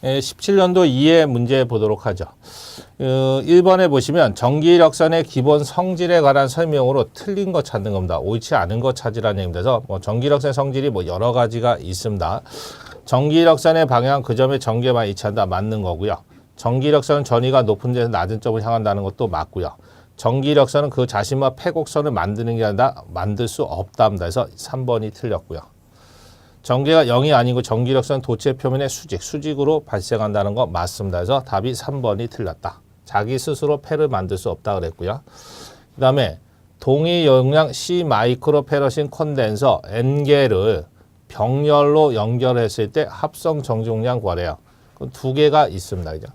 17년도 2회 문제 보도록 하죠. 1번에 보시면 전기력선의 기본 성질에 관한 설명으로 틀린 거 찾는 겁니다. 옳지 않은 거 찾으라는 얘기입니다. 그래서 전기력선의 성질이 여러 가지가 있습니다. 전기력선의 방향 그 점에 전개만 이치한다 맞는 거고요. 전기력선은 전위가 높은 데서 낮은 쪽을 향한다는 것도 맞고요. 전기력선은 그 자신과 패곡선을 만드는 게 아니라 만들 수 없답니다. 그래서 3번이 틀렸고요. 전개가 0이 아니고 전기력선 도체 표면의 수직으로 발생한다는 거 맞습니다. 그래서 답이 3번이 틀렸다. 자기 스스로 패를 만들 수 없다 그랬고요. 그 다음에 동위 용량 C 마이크로페럿인 콘덴서 N개를 병렬로 연결했을 때 합성 정중량 구하래요. 그럼 두 개가 있습니다. 그죠?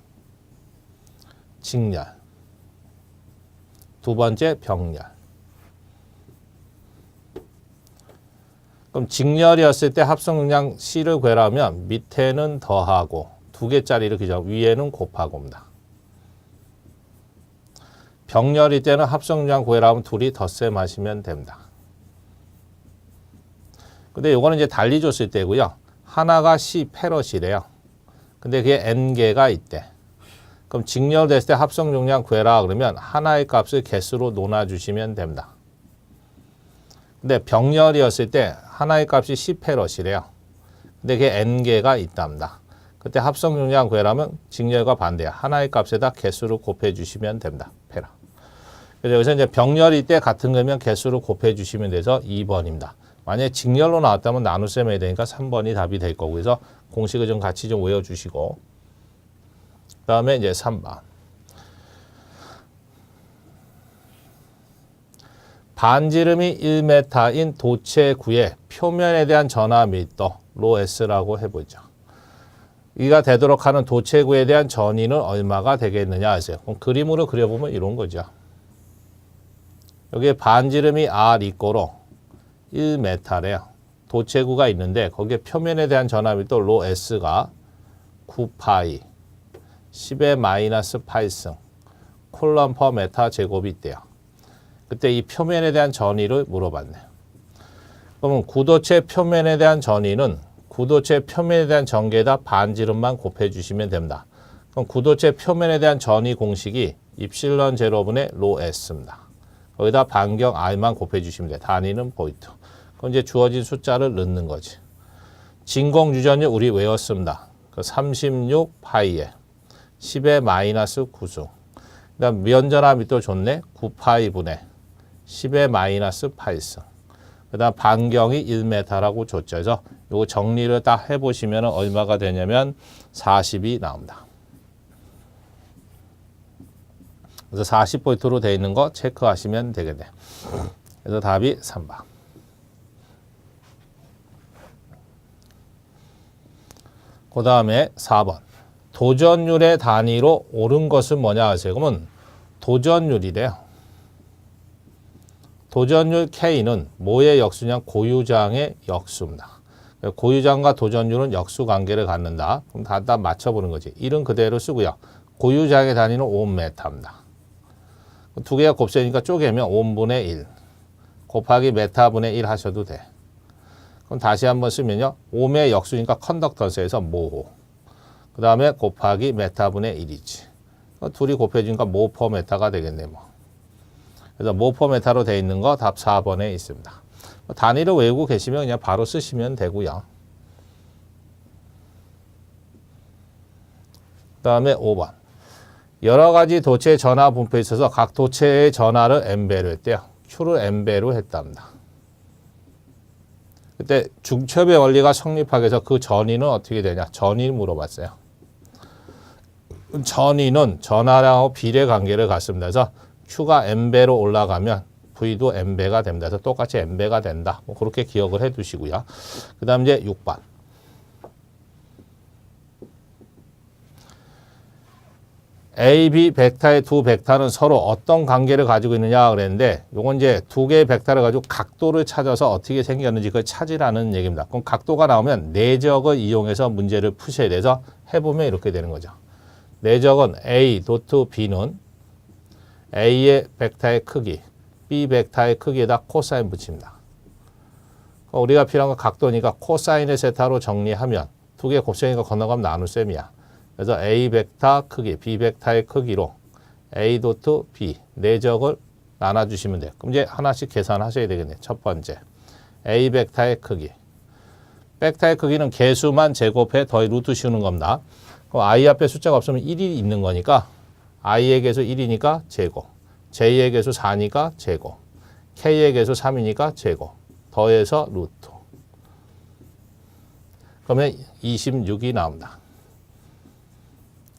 직렬. 두 번째 병렬. 그럼 직렬이었을 때 합성용량 C를 구하려면 밑에는 더하고 두 개짜리를 그죠? 위에는 곱하고입니다. 병렬일 때는 합성용량 구하려면 둘이 덧셈 하시면 됩니다. 근데 요거는 이제 달리 줬을 때고요. 하나가 C 페럿이래요. 근데 그게 N개가 있대. 그럼 직렬됐을 때 합성용량 구해라 그러면 하나의 값을 개수로 놓아주시면 됩니다. 근데 병렬이었을 때 하나의 값이 10페럿이래요. 근데 그게 N개가 있답니다. 그때 합성용량 구하려면 직렬과 반대야. 하나의 값에다 개수를 곱해주시면 됩니다. 페라. 그래서 여기서 이제 병렬일 때 같은 거면 개수를 곱해주시면 돼서 2번입니다. 만약에 직렬로 나왔다면 나눗셈 해야 되니까 3번이 답이 될 거고 그래서 공식을 좀 같이 좀 외워주시고 그 다음에 이제 3번. 반지름이 1m인 도체9의 표면에 대한 전하 밀도 로 S라고 해보죠. 이가 되도록 하는 도체9에 대한 전위는 얼마가 되겠느냐 하세요. 그럼 그림으로 그려보면 이런 거죠. 여기에 반지름이 R 이꼬로 1m래요. 도체9가 있는데 거기에 표면에 대한 전하 밀도 로 S가 9파이 10의 마이너스 8승 콜럼 퍼 메타 제곱이 있대요. 그때 이 표면에 대한 전위를 물어봤네요. 그러면 구도체 표면에 대한 전위는 구도체 표면에 대한 전개에다 반지름만 곱해주시면 됩니다. 그럼 구도체 표면에 대한 전위 공식이 입실론 제로분의 로 S입니다. 거기다 반경 R만 곱해주시면 돼요. 단위는 포인트. 그럼 이제 주어진 숫자를 넣는 거지. 진공 유전율 우리 외웠습니다. 36파이에 10의 마이너스 9승. 그 다음 면전화 밑도 좋네. 9파이분의 10의 마이너스 8승. 그 다음 반경이 1m라고 줬죠. 그래서 이거 정리를 딱 해보시면 얼마가 되냐면 40이 나옵니다. 그래서 40포인트로 되어 있는 거 체크하시면 되겠네요. 그래서 답이 3번. 그 다음에 4번. 도전율의 단위로 옳은 것은 뭐냐 하세요. 그러면 도전율이래요. 도전율 K는 뭐의 역수냐? 고유장의 역수입니다. 고유장과 도전율은 역수 관계를 갖는다. 그럼 다 맞춰보는 거지. 1은 그대로 쓰고요. 고유장의 단위는 5m입니다. 두 개가 곱셈이니까 쪼개면 5분의 1 곱하기 메타분의 1 하셔도 돼. 그럼 다시 한번 쓰면요. 5의 역수니까 컨덕턴스에서 모호. 그 다음에 곱하기 메타분의 1이지. 둘이 곱해지니까 모 퍼 메타가 되겠네. 그래서 모 퍼 메타로 되어 있는 거 답 4번에 있습니다. 단위를 외우고 계시면 그냥 바로 쓰시면 되고요. 그 다음에 5번. 여러 가지 도체의 전하 분포에 있어서 각 도체의 전하를 n배로 했대요. Q를 n배로 했답니다. 그때 중첩의 원리가 성립하기 위해서 그 전위는 어떻게 되냐? 전위를 물어봤어요. 전위는 전하량하고 비례 관계를 갖습니다. 그래서 Q가 n배로 올라가면 V도 n배가 됩니다. 그래서 똑같이 n배가 된다. 그렇게 기억을 해 두시고요. 그 다음 이제 6번. A, B 벡터의 두 벡터는 서로 어떤 관계를 가지고 있느냐 그랬는데 요건 이제 두 개의 벡터를 가지고 각도를 찾아서 어떻게 생겼는지 그걸 찾으라는 얘기입니다. 그럼 각도가 나오면 내적을 이용해서 문제를 푸셔야 돼서 해보면 이렇게 되는 거죠. 내적은 A 도트 B는 A의 벡터의 크기, B 벡터의 크기에다 코사인 붙입니다. 우리가 필요한 건 각도니까 코사인의 세타로 정리하면 두 개 곱셈이니까 건너가면 나눗셈이야. 그래서 A 벡터 크기, B 벡터의 크기로 A 도트 B 내적을 나눠주시면 돼요. 그럼 이제 하나씩 계산하셔야 되겠네요. 첫 번째, A 벡터의 크기. 벡터의 크기는 개수만 제곱해 더해 루트 씌우는 겁니다. 그럼 I 앞에 숫자가 없으면 1이 있는 거니까 I의 개수 1이니까 제곱, J의 개수 4니까 제곱, K의 개수 3이니까 제곱, 더해서 루트. 그러면 26이 나옵니다.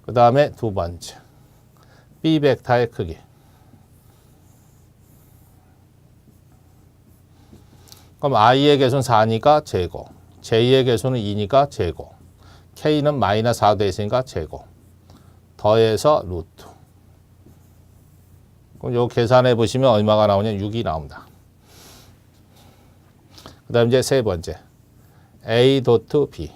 그 다음에 두 번째, B 벡터의 크기. 그럼 I의 개수는 4니까 제곱, J의 개수는 2니까 제곱, K는 마이너스 4 돼 있으니까 제곱, 더해서 루트. 그럼 요 계산해 보시면 얼마가 나오냐? 6이 나옵니다. 그 다음 이제 세 번째, A 도트 B.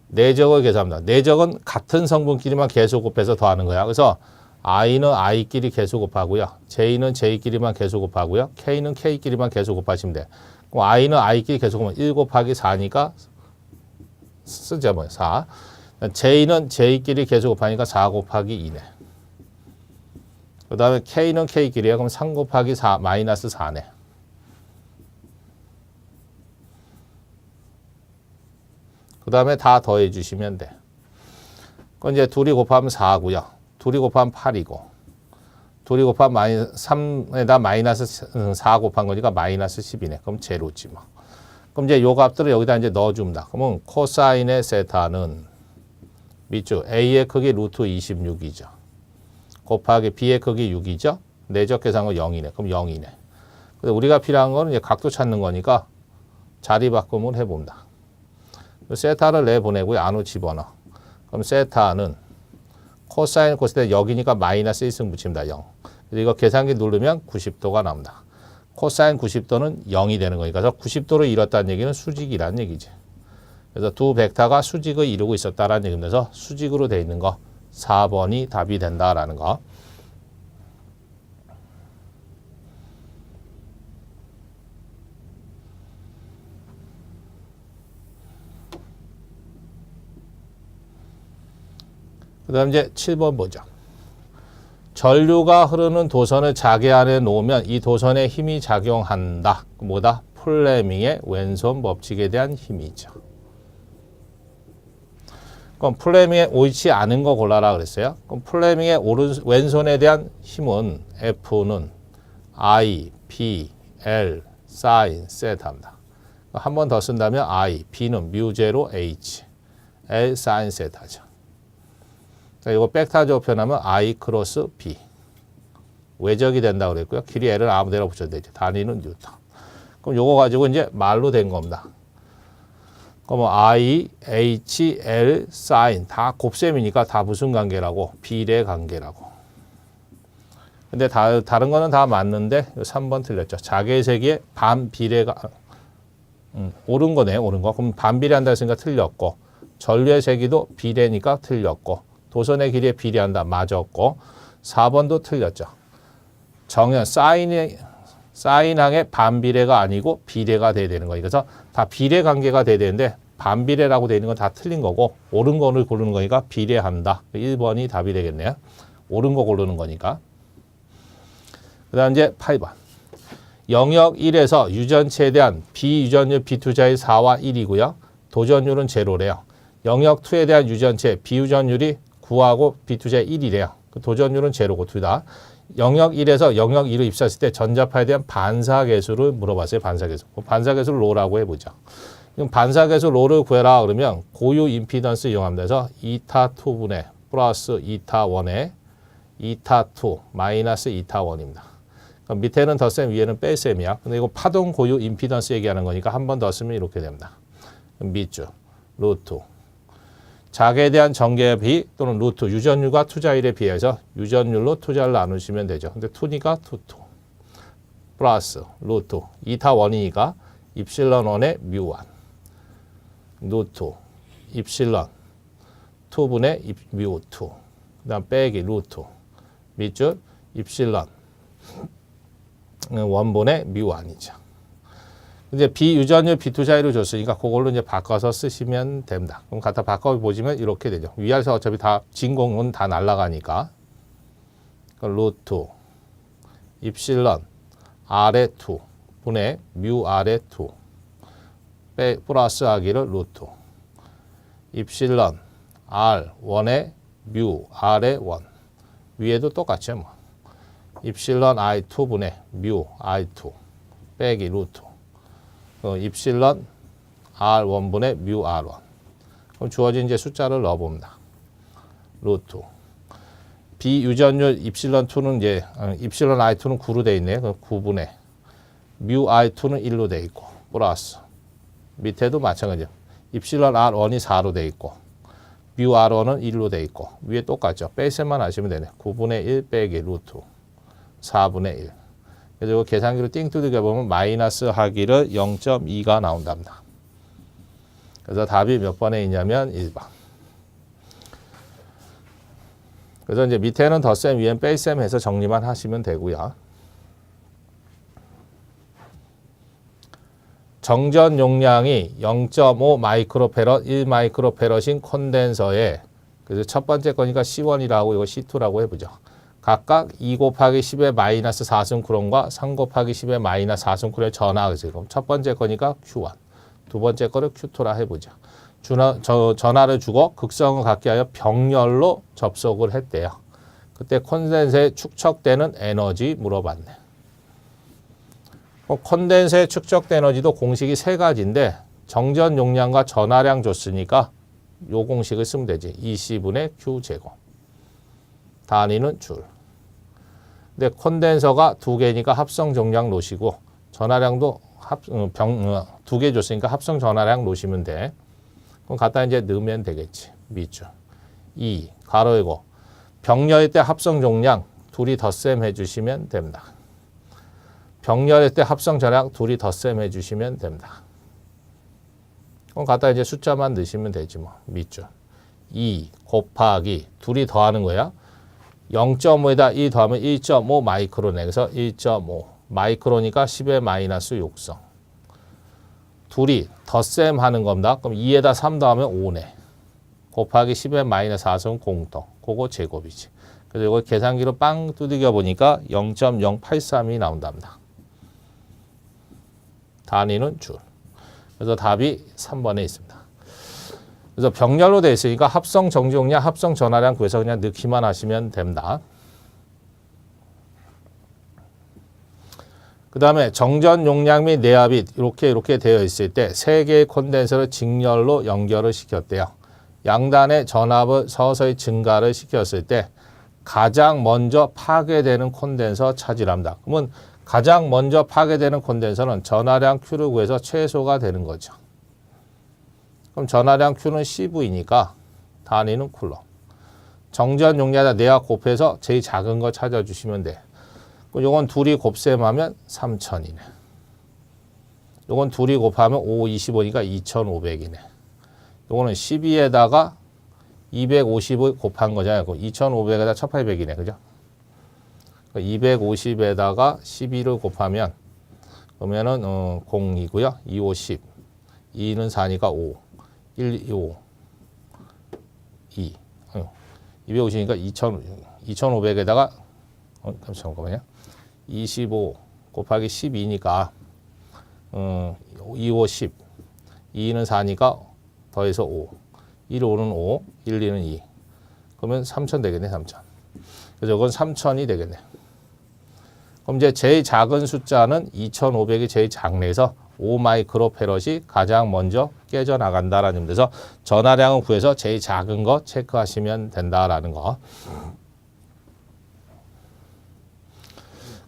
내적을 계산합니다. 내적은 같은 성분끼리만 개수 곱해서 더하는 거야. 그래서 I는 I끼리 개수 곱하고요. J는 J끼리만 개수 곱하고요. K는 K끼리만 개수 곱하시면 돼. 그럼 I는 I끼리 개수 곱하면 1 곱하기 4니까 쓰자 뭐 4. J는 J끼리 개수 곱하니까 4 곱하기 2네. 그 다음에 K는 K끼리야. 그럼 3 곱하기 4 마이너스 4네. 그 다음에 다 더해 주시면 돼. 그건 이제 둘이 곱하면 4고요. 둘이 곱하면 8이고, 둘이 곱하면 3에다 마이너스 4 곱한 거니까 마이너스 10이네. 그럼 제로지 뭐. 그럼 이제 요 값들을 여기다 이제 넣어줍니다. 그러면 코사인의 세타는 밑줄 A의 크기 루트 26이죠. 곱하기 B의 크기 6이죠. 내적 계산은 0이네. 그럼 0이네. 근데 우리가 필요한 거는 이제 각도 찾는 거니까 자리 바꿈을 해봅니다. 세타를 내보내고요. 안으로 집어넣어. 그럼 세타는 코사인 코사인 여기니까 마이너스 1승 붙입니다. 0. 그래서 이거 계산기 누르면 90도가 나옵니다. 코사인 90도는 0이 되는 거니까 90도를 이뤘다는 얘기는 수직이라는 얘기지. 그래서 두 벡터가 수직을 이루고 있었다라는 얘기면서 수직으로 돼 있는 거 4번이 답이 된다라는 거. 그 다음 이제 7번 보죠. 전류가 흐르는 도선을 자개 안에 놓으면 이 도선에 힘이 작용한다. 뭐다? 플레밍의 왼손 법칙에 대한 힘이죠. 그럼 플레밍의 옳지 않은 거 골라라 그랬어요. 그럼 플레밍의 왼손에 대한 힘은 F는 I, P, L, 사인, 세타입니다. 한 번 더 쓴다면 I, B는 뮤제로 H, L, 사인, 세타죠. 이거 벡터 조편하면 I 크로스 B. 외적이 된다고 그랬고요. 길이 L은 아무데나 붙여도 되죠. 단위는 뉴턴. 그럼 요거 가지고 이제 말로 된 겁니다. 그럼 I, H, L, 사인 다 곱셈이니까 다 무슨 관계라고? 비례 관계라고. 근데 다른 거는 다 맞는데 3번 틀렸죠. 자개 세기의 반비례가 옳은 거네. 옳은 거. 그럼 반비례한다 했으니까 틀렸고, 전류의 세기도 비례니까 틀렸고, 도선의 길이에 비례한다 맞았고, 4번도 틀렸죠. 정연 사인항의 반비례가 아니고 비례가 돼야 되는 거예요. 그래서 다 비례 관계가 돼야 되는데 반비례라고 되어 있는 건 다 틀린 거고, 옳은 거를 고르는 거니까 비례한다. 1번이 답이 되겠네요. 옳은 거 고르는 거니까. 그 다음 이제 8번. 영역 1에서 유전체에 대한 비유전율 B투자의 4와 1이고요. 도전율은 제로래요. 영역 2에 대한 유전체 비유전율이 9하고 B투자의 1이래요. 그 도전율은 제로고 둘 다. 영역 1에서 영역 2로 입사했을 때 전자파에 대한 반사계수를 물어봤어요. 반사계수. 반사계수를 로라고 해보죠. 그럼 반사계수 로를 구해라 그러면 고유 임피던스 이용합니다. 그래서 이타 2분의 플러스 이타 1의 이타 2 마이너스 이타 1입니다. 그럼 밑에는 덧셈 위에는 뺄셈이야. 근데 이거 파동 고유 임피던스 얘기하는 거니까 한 번 더 쓰면 이렇게 됩니다. 밑줄 루트 자개에 대한 전개비 또는 루트 유전율과 투자율에 비해서 유전율로 투자를 나누시면 되죠. 근데 2니까 2 플러스 루트 이타 1이니까 입실론 1의 뮤 1 루트 입실론 2분의 뮤 2 그 다음 빼기 루트 밑줄 입실론 1분의 뮤 1이죠. 이제 비유전율 비투자율을 줬으니까 그걸로 이제 바꿔서 쓰시면 됩니다. 그럼 갖다 바꿔 보시면 이렇게 되죠. 위아래서 어차피 다 진공은 다 날아가니까. 루트 입실런 아래 2 분의 뮤 아래 2 플러스 하기를 루트 입실런 R1의 뮤 아래 1 위에도 똑같죠. 뭐. 입실런 I2 분의 뮤 I2 빼기 루트 입실런 R1분의 뮤 R1 그럼 주어진 이제 숫자를 넣어봅니다. 루트 비유전율 입실런 2는 이제 입실런 I2는 9로 되어 있네요. 그럼 9분의 뮤 I2는 1로 되어 있고 플러스 밑에도 마찬가지죠. 입실런 R1이 4로 되어 있고 뮤 R1은 1로 되어 있고 위에 똑같죠. 빼셈만 하시면 되네. 9분의 1 빼기 루트 4분의 1 그래서 계산기로 띵 두들겨 보면 마이너스 하기를 0.2가 나온답니다. 그래서 답이 몇 번에 있냐면 1번. 그래서 이제 밑에는 덧셈, 위엔 뺄셈 해서 정리만 하시면 되고요. 정전 용량이 0.5 마이크로페럿, 1 마이크로페럿인 콘덴서에 그래서 첫 번째 거니까 C1이라고 이거 C2라고 해보죠. 각각 2 곱하기 10의 마이너스 4승 쿠론과 3 곱하기 10의 마이너스 4승 쿠론의 전하죠. 그럼 첫 번째 거니까 Q1, 두 번째 거를 Q2라 해보죠. 전하를 주고 극성을 갖게 하여 병렬로 접속을 했대요. 그때 콘덴서에 축적되는 에너지 물어봤네. 콘덴서에 축적된 에너지도 공식이 세 가지인데 정전 용량과 전하량 줬으니까 요 공식을 쓰면 되지. EC분의 Q제곱. 단위는 줄. 근데 콘덴서가 두 개니까 합성 정량 놓으시고 전하량도 두 개 줬으니까 합성 전하량 놓으시면 돼. 그럼 갖다 이제 넣으면 되겠지. 밑줄. 2 가로 열고 병렬일 때 합성 종량 둘이 덧셈 해주시면 됩니다. 병렬일 때 합성 전량 둘이 덧셈 해주시면 됩니다. 그럼 갖다 이제 숫자만 넣으시면 되지 뭐. 밑줄. 2 곱하기 둘이 더하는 거야. 0.5에다 2 더하면 1.5 마이크로네. 그래서 1.5 마이크로니까 10의 마이너스 6성. 둘이 덧셈 하는 겁니다. 그럼 2에다 3 더하면 5네. 곱하기 10의 마이너스 4성 공통. 그거 제곱이지. 그래서 이걸 계산기로 빵 두들겨 보니까 0.083이 나온답니다. 단위는 줄. 그래서 답이 3번에 있습니다. 그래서 병렬로 되어 있으니까 합성 정지용량, 합성 전하량 구해서 그냥 넣기만 하시면 됩니다. 그 다음에 정전 용량 및 내압이 이렇게 되어 있을 때 세 개의 콘덴서를 직렬로 연결을 시켰대요. 양단의 전압을 서서히 증가를 시켰을 때 가장 먼저 파괴되는 콘덴서 찾으랍니다. 그러면 가장 먼저 파괴되는 콘덴서는 전하량 Q를 구해서 최소가 되는 거죠. 그럼 전하량 Q는 CV니까 단위는 쿨럼. 정전 용량에다 내압 곱해서 제일 작은 거 찾아주시면 돼. 요건 둘이 곱셈하면 3000이네. 요건 둘이 곱하면 5, 25니까 2500이네. 요거는 12에다가 250을 곱한 거잖아요. 2500에다 1800이네. 그죠? 250에다가 12를 곱하면 그러면은 0이고요. 2, 5, 10. 2는 4니까 5. 1, 2, 5. 2. 250이니까 2500에다가 잠깐만요. 25 곱하기 12니까 2, 5, 10. 2는 4니까 더해서 5. 1, 5는 5. 1, 2는 2. 그러면 3000 되겠네. 3000. 그래서 이건 3000이 되겠네. 그럼 이제 제일 작은 숫자는 2500이 제일 작네서 5 마이크로페럿이 가장 먼저 깨져나간다라는 점에서 전하량을 구해서 제일 작은 거 체크하시면 된다라는 거.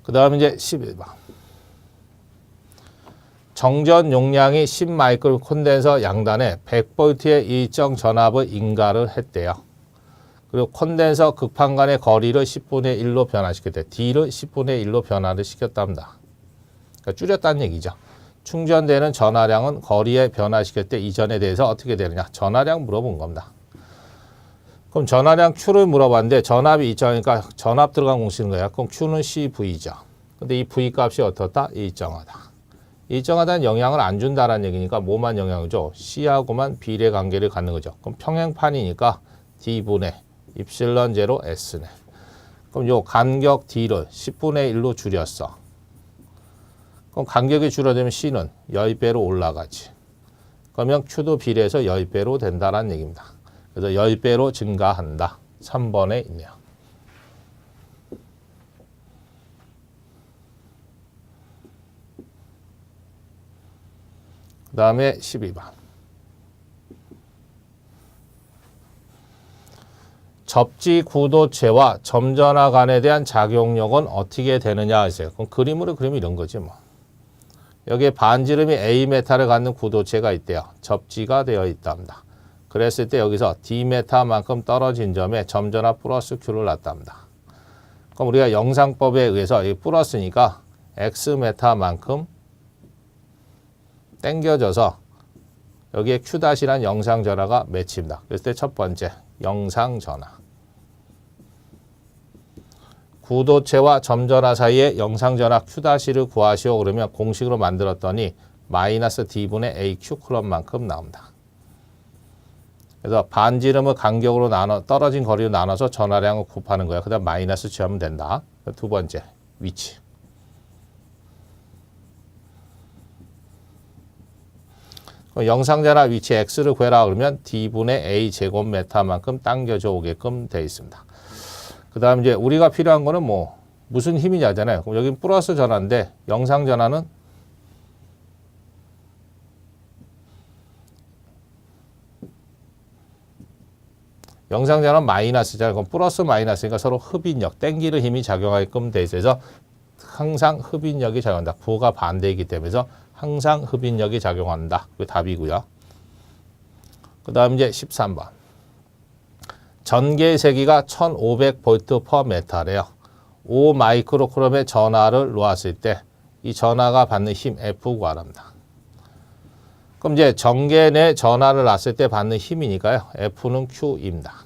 그 다음에 이제 11번. 정전 용량이 10 마이크로 콘덴서 양단에 100V의 일정 전압을 인가를 했대요. 그리고 콘덴서 극판 간의 거리를 10분의 1로 변화시켰대. D를 10분의 1로 변화를 시켰답니다. 그러니까 줄였다는 얘기죠. 충전되는 전하량은 거리에 변화시킬 때 이전에 대해서 어떻게 되느냐. 전하량 물어본 겁니다. 그럼 전하량 Q를 물어봤는데 전압이 일정하니까 전압 들어간 공식인 거야. 그럼 Q는 CV죠. 근데 이 V 값이 어떻다? 일정하다. 일정하다는 영향을 안 준다라는 얘기니까 뭐만 영향을 줘? C하고만 비례 관계를 갖는 거죠. 그럼 평행판이니까 D분의 입실론 제로 S네. 그럼 요 간격 D를 10분의 1로 줄였어. 그럼 간격이 줄어들면 C는 10배로 올라가지. 그러면 Q도 비례해서 10배로 된다라는 얘기입니다. 그래서 10배로 증가한다. 3번에 있네요. 그 다음에 12번. 접지 구도체와 점전화 간에 대한 작용력은 어떻게 되느냐 하세요. 그럼 그림으로 그리면 이런 거지 뭐. 여기에 반지름이 A 메타를 갖는 구도체가 있대요. 접지가 되어 있답니다. 그랬을 때 여기서 D 메타만큼 떨어진 점에 점전화 플러스 Q를 놨답니다. 그럼 우리가 영상법에 의해서 이 플러스니까 X 메타만큼 당겨져서 여기에 Q-란 영상전화가 맺힙니다. 그랬을 때 첫 번째 영상전화. 구도체와 점전화 사이의 영상전화 Q-를 구하시오. 그러면 공식으로 만들었더니 마이너스 D분의 AQ 쿨럼만큼 나옵니다. 그래서 반지름을 간격으로 떨어진 거리로 나눠서 전화량을 곱하는 거야. 그 다음 마이너스 취하면 된다. 두 번째 위치. 영상전화 위치 X를 구해라 그러면 D분의 A 제곱메타만큼 당겨져 오게끔 되어 있습니다. 그 다음 이제 우리가 필요한 거는 뭐 무슨 힘이냐잖아요. 그럼 여긴 플러스 전화인데 영상전화는 마이너스잖아요. 그럼 플러스 마이너스니까 서로 흡인력, 땡기는 힘이 작용하게끔 돼 있어서 항상 흡인력이 작용한다. 부호가 반대이기 때문에 항상 흡인력이 작용한다. 그게 답이고요. 그 다음 이제 13번. 전개의 세기가 1500V per m래요. 5 마이크로쿨럼의 전하를 놓았을 때 이 전하가 받는 힘 F 구하랍니다. 그럼 이제 전개 내 전하를 놨을 때 받는 힘이니까요. F는 Q입니다.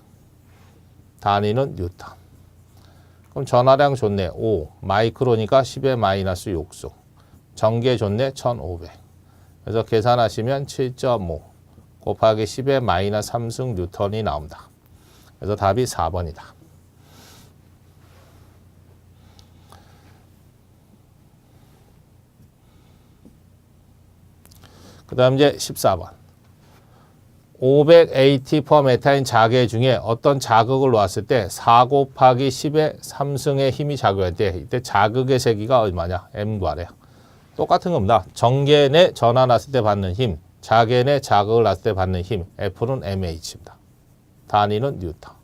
단위는 뉴턴. 그럼 전하량 좋네. 5 마이크로니까 10의 마이너스 6수. 전개 좋네. 1500. 그래서 계산하시면 7.5 곱하기 10의 마이너스 3승 뉴턴이 나옵니다. 그래서 답이 4번이다. 그 다음 이제 14번. 500AT per m인 자개 중에 어떤 자극을 놓았을 때 4 곱하기 10의 3승의 힘이 작용할 때 이때 자극의 세기가 얼마냐? M 구하래요. 똑같은 겁니다. 전개 내 전하 놨을 때 받는 힘, 자개 내 자극을 놨을 때 받는 힘, F는 MH입니다. 단위는 뉴턴.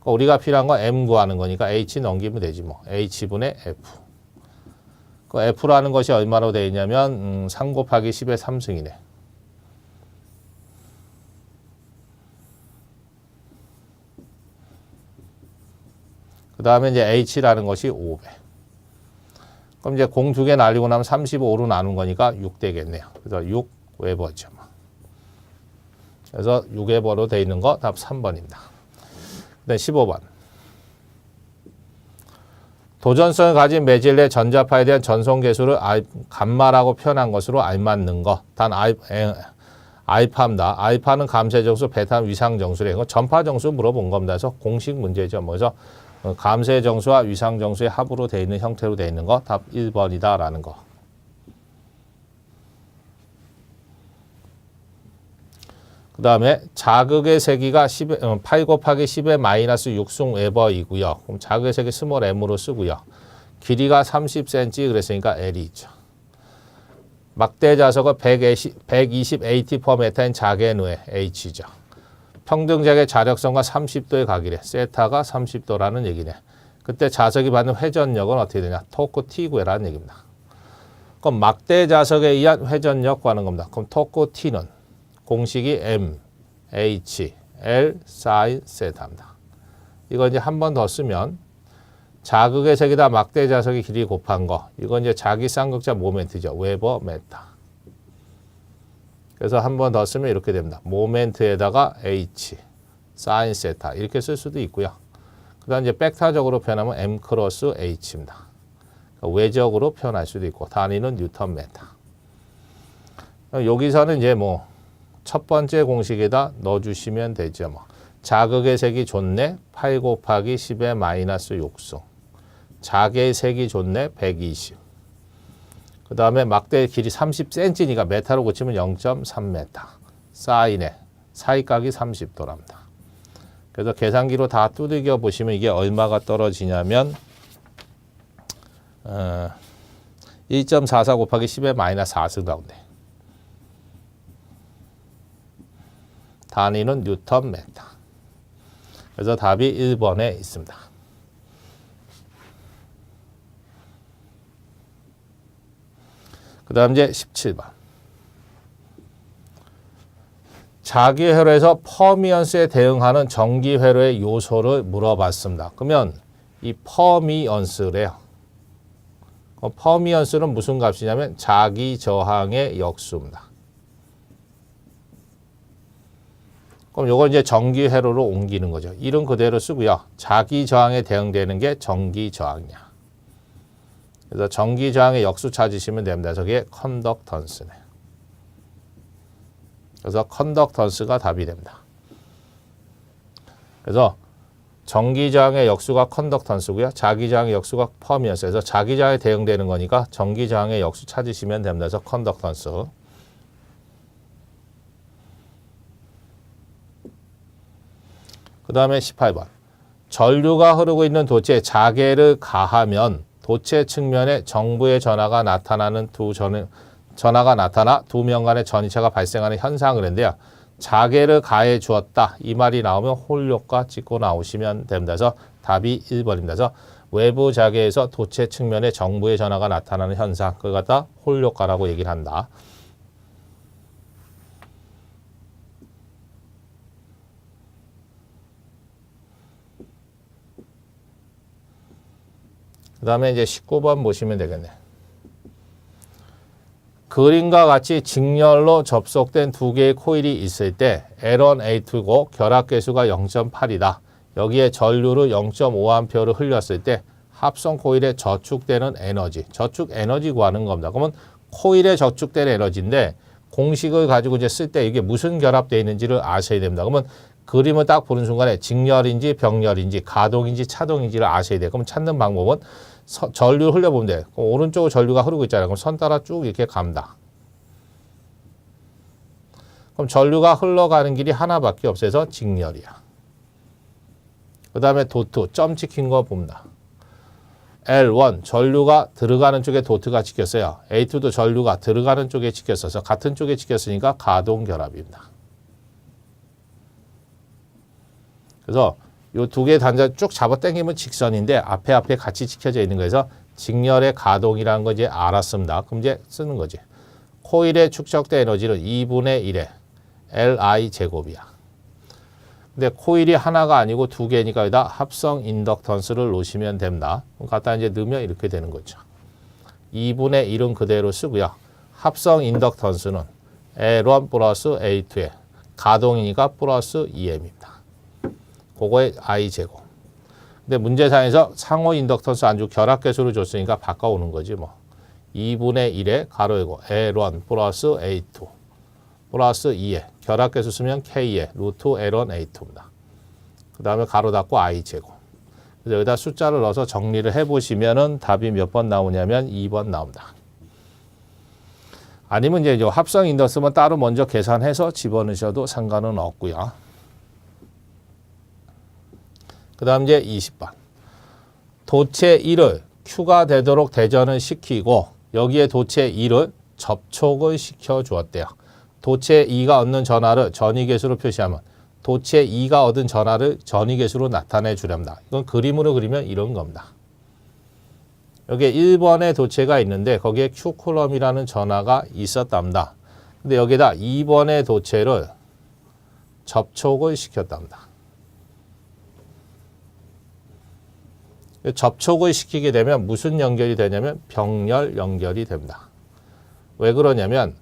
우리가 필요한 건 M 구하는 거니까 H 넘기면 되지 뭐. H분의 F. 그 F라는 것이 얼마로 되어 있냐면 3 곱하기 10의 3승이네. 그 다음에 이제 H라는 것이 500. 그럼 이제 공 두 개 날리고 나면 35로 나눈 거니까 6 되겠네요. 그래서 6 웨버죠. 그래서 6웨버로 되어 있는 거 답 3번입니다. 네, 15번. 도전성을 가진 매질 내 전자파에 대한 전송 계수를 감마라고 표현한 것으로 알맞는 것. 단 알파입니다. 알파는 감쇄정수, 베타는 위상정수래. 이거 전파정수 물어본 겁니다. 그래서 공식 문제죠. 그래서 감쇄정수와 위상정수의 합으로 되어 있는 형태로 되어 있는 거. 답 1번이다라는 거. 그 다음에 자극의 세기가 8 곱하기 10의 마이너스 6승 웨버이고요. 그럼 자극의 세기 스몰 m으로 쓰고요. 길이가 30cm 그랬으니까 L이죠. 막대 자석은 120 AT per m인 자개누에 H죠. 평등작의 자력성과 30도의 각이래. 세타가 30도라는 얘기네. 그때 자석이 받는 회전력은 어떻게 되냐? 토크 T 구해라는 얘기입니다. 그럼 막대 자석에 의한 회전력 구하는 겁니다. 그럼 토크 T는 공식이 M, H, L, sin, 세타입니다. 이거 이제 한 번 더 쓰면 자극의 세기다 막대 자석의 길이 곱한 거. 이건 이제 자기 쌍극자 모멘트죠. 웨버 메타. 그래서 한 번 더 쓰면 이렇게 됩니다. 모멘트에다가 H, sin, 세타 이렇게 쓸 수도 있고요. 그 다음 이제 벡터적으로 표현하면 M 크로스 H입니다. 그러니까 외적으로 표현할 수도 있고 단위는 뉴턴 메타. 여기서는 이제 뭐 첫 번째 공식에다 넣어주시면 되죠. 뭐 자극의 색이 좋네 8 곱하기 10의 마이너스 6수. 자개의 색이 좋네 120. 그 다음에 막대의 길이 30cm니까 메타로 고치면 0.3m. 사인에 사이각이 30도랍니다. 그래서 계산기로 다 두들겨 보시면 이게 얼마가 떨어지냐면 1.44 곱하기 10의 마이너스 4승 가운데 단위는 뉴턴미터. 그래서 답이 1번에 있습니다. 그 다음 이제 17번. 자기회로에서 퍼미언스에 대응하는 정기회로의 요소를 물어봤습니다. 그러면 이 퍼미언스래요. 퍼미언스는 무슨 값이냐면 자기저항의 역수입니다. 그럼 요걸 이제 정기회로로 옮기는 거죠. 이름 그대로 쓰고요. 자기저항에 대응되는 게 정기저항이야. 그래서 정기저항의 역수 찾으시면 됩니다. 저게 컨덕턴스네. 그래서 컨덕턴스가 답이 됩니다. 그래서 정기저항의 역수가 컨덕턴스고요. 자기저항의 역수가 퍼미언스. 그래서 자기저항에 대응되는 거니까 정기저항의 역수 찾으시면 됩니다. 그래서 컨덕턴스. 그 다음에 18번. 전류가 흐르고 있는 도체에 자개를 가하면 도체 측면에 정부의 전하가 나타나는 전하가 나타나 두 면 간의 전이체가 발생하는 현상을 했는데요. 자개를 가해 주었다. 이 말이 나오면 홀효과 찍고 나오시면 됩니다. 그래서 답이 1번입니다. 그래서 외부 자개에서 도체 측면에 정부의 전하가 나타나는 현상, 그걸 갖다 홀효과라고 얘기를 한다. 그 다음에 이제 19번 보시면 되겠네. 그림과 같이 직렬로 접속된 두 개의 코일이 있을 때 L1, A2고 결합계수가 0.8이다. 여기에 전류를 0.5A를 흘렸을 때 합성 코일에 저축되는 에너지, 저축 에너지 구하는 겁니다. 그러면 코일에 저축되는 에너지인데 공식을 가지고 이제 쓸 때 이게 무슨 결합되어 있는지를 아셔야 됩니다. 그러면 그림을 딱 보는 순간에 직렬인지 병렬인지 가동인지 차동인지를 아셔야 돼요. 그럼 찾는 방법은 전류를 흘려보면 돼. 오른쪽으로 전류가 흐르고 있잖아요. 그럼 선 따라 쭉 이렇게 갑니다. 그럼 전류가 흘러가는 길이 하나밖에 없어서 직렬이야. 그 다음에 도트, 점 찍힌 거 봅니다. L1, 전류가 들어가는 쪽에 도트가 찍혔어요. A2도 전류가 들어가는 쪽에 찍혔어서 같은 쪽에 찍혔으니까 가동결합입니다. 그래서 이 두 개의 단자 쭉 잡아당기면 직선인데 앞에 같이 찍혀져 있는 거에서 직렬의 가동이라는 거 이제 알았습니다. 그럼 이제 쓰는 거지. 코일에 축적된 에너지는 2분의 1의 Li 제곱이야. 근데 코일이 하나가 아니고 두 개니까 여기다 합성 인덕턴스를 놓으시면 됩니다. 그럼 갖다 이제 넣으면 이렇게 되는 거죠. 2분의 1은 그대로 쓰고요. 합성 인덕턴스는 L1 플러스 A2의 가동이니까 플러스 EM입니다. 그거의 I 제곱. 근데 문제상에서 상호 인덕턴스 안 주고 결합계수를 줬으니까 바꿔오는 거지 뭐. 2분의 1에 가로 열고 L1 플러스 A2 플러스 2에 결합계수 쓰면 K에 루트 L1 A2입니다. 그 다음에 가로 닫고 I 제곱. 그래서 여기다 숫자를 넣어서 정리를 해보시면은 답이 몇 번 나오냐면 2번 나옵니다. 아니면 이제 합성 인덕스만 따로 먼저 계산해서 집어넣으셔도 상관은 없고요. 그 다음 이제 20번. 도체 1을 Q가 되도록 대전을 시키고 여기에 도체 2를 접촉을 시켜 주었대요. 도체 2가 얻는 전하를 전위계수로 표시하면 도체 2가 얻은 전하를 전위계수로 나타내 주렵니다. 이건 그림으로 그리면 이런 겁니다. 여기에 1번의 도체가 있는데 거기에 Q쿨럼이라는 전하가 있었답니다. 근데 여기다 2번의 도체를 접촉을 시켰답니다. 접촉을 시키게 되면 무슨 연결이 되냐면 병렬 연결이 됩니다. 왜 그러냐면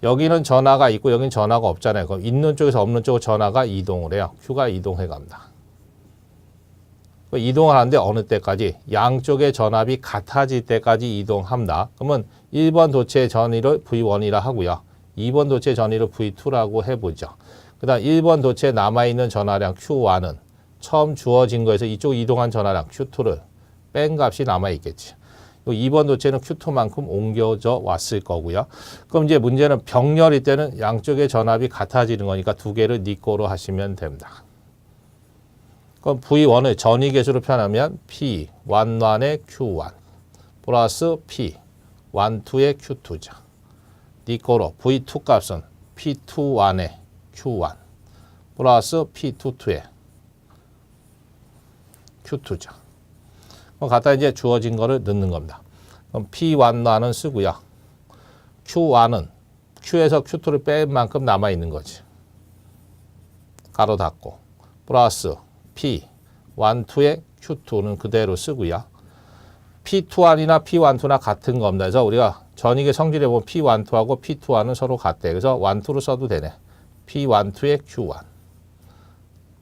여기는 전하가 있고 여기는 전하가 없잖아요. 그럼 있는 쪽에서 없는 쪽으로 전하가 이동을 해요. Q가 이동해 갑니다. 이동을 하는데 어느 때까지? 양쪽의 전압이 같아질 때까지 이동합니다. 그러면 1번 도체의 전위를 V1이라 하고요. 2번 도체 전위를 V2라고 해보죠. 그 다음 1번 도체에 남아있는 전하량 Q1은 처음 주어진 거에서 이쪽 이동한 전하량 Q2를 뺀 값이 남아있겠지. 2번 도체는 Q2만큼 옮겨져 왔을 거고요. 그럼 이제 문제는 병렬일 때는 양쪽의 전압이 같아지는 거니까 두 개를 네 거로 하시면 됩니다. 그럼 V1을 전위계수로 표현하면 P11의 Q1 플러스 P12의 Q2죠. 네 거로 V2 값은 P21의 Q1 플러스 P22의 Q2죠. 그럼 갖다 이제 주어진 거를 넣는 겁니다. 그럼 P11은 쓰고요. Q1은 Q에서 Q2를 뺀 만큼 남아있는 거지. 가로 닫고 플러스 P12의 Q2는 그대로 쓰고요. P21이나 P12나 같은 겁니다. 그래서 우리가 전위계 성질에 보면 P12하고 P21은 서로 같대. 그래서 12로 써도 되네. P12의 Q1.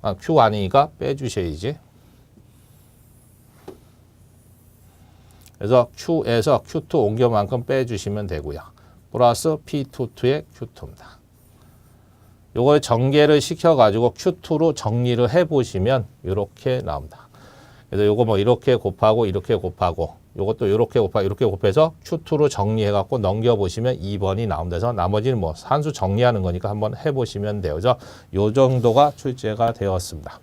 Q1이니까 빼주셔야지. 그래서 Q에서 Q2 옮겨만큼 빼주시면 되고요. 플러스 P22의 Q2입니다. 요걸 전개를 시켜가지고 Q2로 정리를 해보시면 이렇게 나옵니다. 그래서 요거 뭐 이렇게 곱하고 이렇게 곱하고 요것도 이렇게 곱하고 이렇게 곱해서 Q2로 정리해갖고 넘겨보시면 2번이 나옵니다. 그래서 나머지는 뭐 산수 정리하는 거니까 한번 해보시면 돼요. 그래서 요 정도가 출제가 되었습니다.